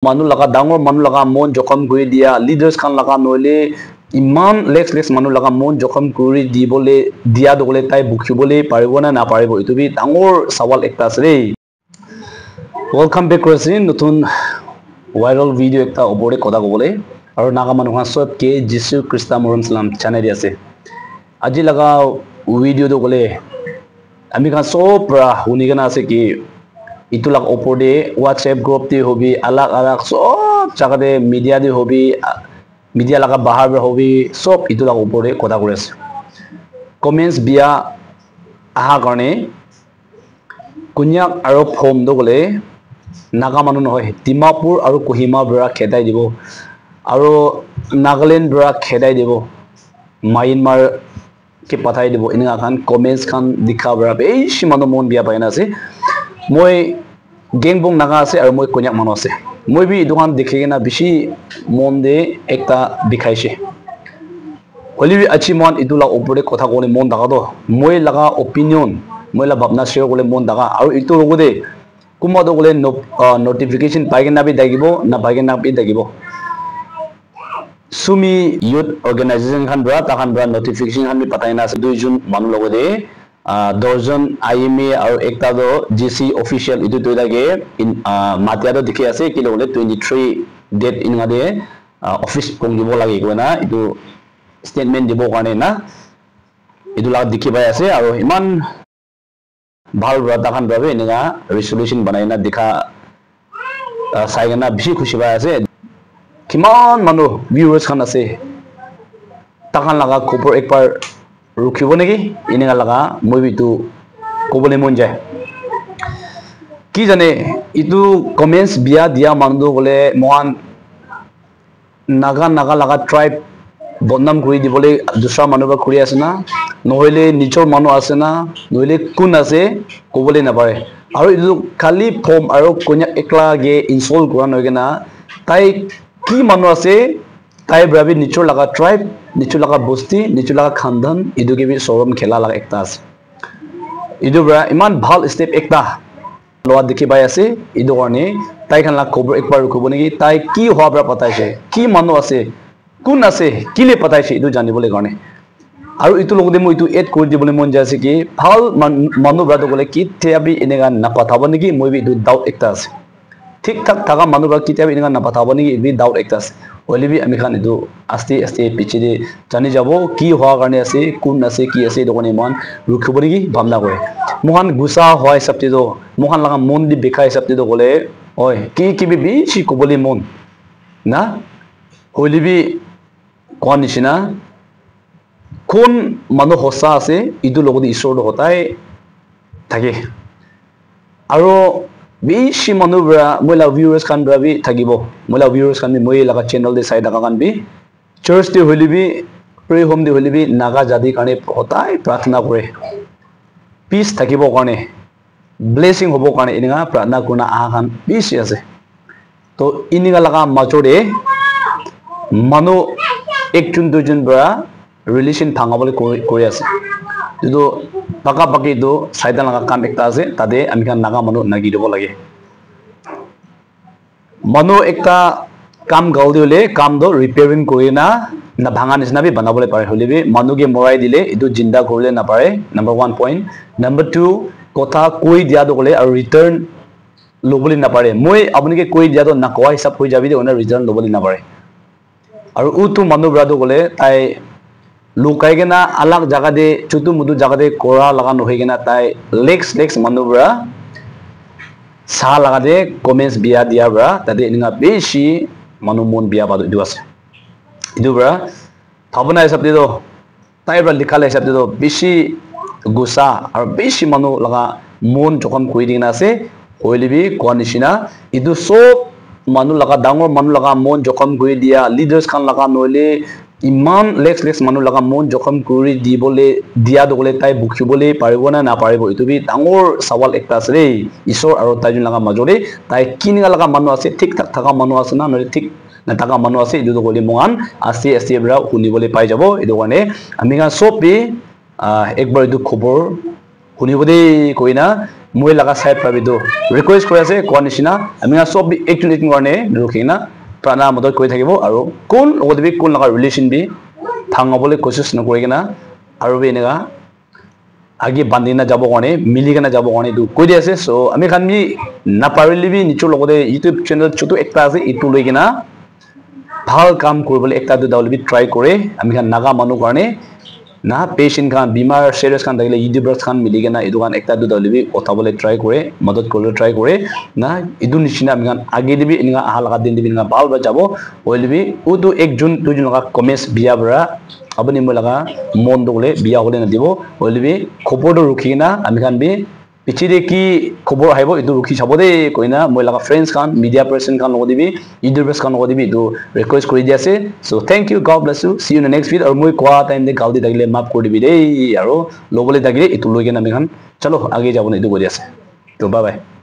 manu laga dangor manu laga mon jokham kuri dia leaders khan laga noile iman lex manu laga mon jokham kuri dibole dia dogole tai bukhibole paribo na paribo itu bi dangor sawal ekta ase. Welcome back Rosin notun viral video ekta obore koda gobole aru naga manu khan sob ke Jisu Krista moram salam channel ase. Aji laga video do gole ami khan sob pra hunigana ase ki itu lag opor de WhatsApp group de hobi alag sob jaga de media de hobi media laga bahar be hobi sob itu lag opor de koda kore ase. Comments bia aha karne kunyak aru phom do gole naga manu nohoy Dimapur aru Kohima bra khedai dibo aru Nagaland bra khedai dibo Myanmar ke pathai dibo inga khan comments khan dikha bra beshi manu mon bia paina ase. Moi gengbong naga ase aru moi konyak manu ase. Moi bi dukan dikhigena bishi mon de ekta dikhaise. Holibi achi mon idula opore kotha kole mon daga do moi laga opinion moi la bhabna share kole mon daga aru itu logode kuma do kole notification paigena bi dagibo na paigena bi dagibo. Sumi youth organization khan bra ta khan bra notification khan bi pataina ase 2 June manu logode dozen IMA aru ekta do GC official itu to lage in matia do dikhi ase ki logole 23 date in ngade office kong dibo lage koina itu statement dibo karne na itu lag dikhi bai ase aru iman bhal bra ta khan bra be ninga resolution banaina dikha saigena bishi khushi bai ase. Kiman manu viewers khan ase ta khan laga khobor ekbar rukhibo neki ininga laga moi bi tu kobole mon jay ki jane itu comments bia dia manu gole mohan naga laga tribe bodnam kuri dibole dusra manu ba kuri asena nohile nichor manu asena nohile kun ase kobole na pare aru itu khali form aru konya ekla ge insult kuran hoigena tai ki manu ase tai brabi nichor laga tribe nichor laga bosti nichor laga khandan idu ke bi sorom khela laga ekta ase idu bra iman bhal step ekta loa dikhi bai ase idu karne tai khan la khobor ekbar rukhibo neki tai ki hoa bra pataise ki manu ase kun ase kile pataise idu janibole karne aru itu logode moi itu add kori dibole mon jaise ki bhal manu bra to gole ki theabi inega na pathabo neki moi bi idu doubt ekta ase ঠিক ঠাক থাকা মানুহ বা কিতাব Inca না পাঠাব নেকি B doubt একটা আছে হলিবি আমি খান এটো আস্তে আস্তে পিছৰে জানি যাব কি হোৱা কাৰণে আছে কোন আছে কি আছে দোকানে মান ৰখিব নেকি ভাবনা কৰে মোহান গুসা হয় সবতে তো মোহান লাগা মন দি বেখাই সবতে তো গলে ওই কি বি চি কবলি মন না হলিবি কোন নিচিনা কোন মানুহ হসা আছে ইটো লগতে ঈশ্বৰ হতাই থাকে আৰু bishi manubra moila viewers kan brabi thagibo moila viewers kan moi laga channel de side kan bi church de holibi pray home de holibi naga jadi kane hotai prarthana kore peace thagibo kane blessing hobo kane ininga prarthana kuna ahan bishi ase to ininga laga majore manu ekjun dujun bra relation thangabole kore ase itu baka baki do saidan laga kam ekta ase tade ami kan naga manu nagi dibo lage manu ekta kam gaudi hole kam do repairing korina na bhanga nisna bi banabole pare holibi manu ge morai dile itu jinda korle na pare number 1 point number 2 kotha koi dia do gole aru return lobole na pare moi apni ke koi dia do na koa hisab hoi jabi de ona return lobole na pare aru utu manu bra do gole tai lukai gena alag jaga de chutu mudu jaga de kora laga no hoigena tai lex manubra sa laga de comments bia dia bra tade ninga beshi manu mon bia ba du ase idu bra thabana hisab de do tai bra likhale hisab de do beshi gusa ar beshi manu laga mon jokam koi dina ase hoilibi konishina idu sob manu laga dangor manu laga mon jokam koi dia leaders khan laga noile iman lex manu laga mon jokham kuri dibole dia dogole tai bukhibole paribo na paribo itu bi dangor sawal ekta ase isor aru tajun laga majore tai kininga laga manu ase thik thak thaka manu ase na nore thik na thaka manu ase idu dogole mohan aste bra hunibole pai jabo idu kane ami ga sob bi ekbar idu khobor শুনিব দেই কই না মই লাগা side পাবি তো request কৰি আছে কোৱা নিচিনা আমি সব একজন একজন কাৰণে ৰখি না প্ৰাণা মদত কৰি থাকিব আৰু কোন লগতে কোন লগা ৰিলেশন বি থাঙবলৈ কোशिश নকৰি কিনা আৰু এনেকা আগে বান্ধি না যাব কাৰণে মিলি কিনা যাব কাৰণে দু কৈ দি আছে সো আমি খান বি নাপাৰিলি বি নিচৰ লগতে ইউটিউব চেনেল ছোট একটা আছে ইটো লৈ কিনা ভাল কাম কৰিবলৈ একটা দুটা বি ট্ৰাই কৰে আমি খান নাগা মানুহ কাৰণে না পেশেন্ট খান বিমাৰ সিরিয়াস খান থাকিলে ইউটিউবার্স খান মিলি কিনা ইটো খান একটা দুটা বি উঠাবলৈ ট্রাই কৰে মদত কৰিবলৈ ট্ৰাই কৰে না ইটো নিচিনা আমি খান আগে দিবি এনেকা আহা লাগা দিন দিবি এনেকা ভাল ভাল যাব হইলবি ওটো একজন দুজন লগা কমেন্টস বিয়া বৰা আপুনি মই লাগা মন দগলে বিয়া হলে না দিব হইলবি খবৰটো ৰখি না আমি খান বি পিছিৰে কি খবৰ আহিব ইটো ৰখি চাব দে কইনা মই লাগা ফ্ৰেন্ডস খান মিডিয়া পাৰসন খান লগ দিবি ইউটিউবাৰ্স খান লগ দিবি তো ৰিকোয়েস্ট কৰি দি আছে so thank you God bless you see you in the next video আৰু মই কোৱা টাইম দে গাউদি থাকিলে মাফ কৰি দিবি দেই আৰু লবলৈ থাকিলে ইটো লৈ কিনা আমি খান চলো আগে যাব ইটো কৰি আছে তো বাই বাই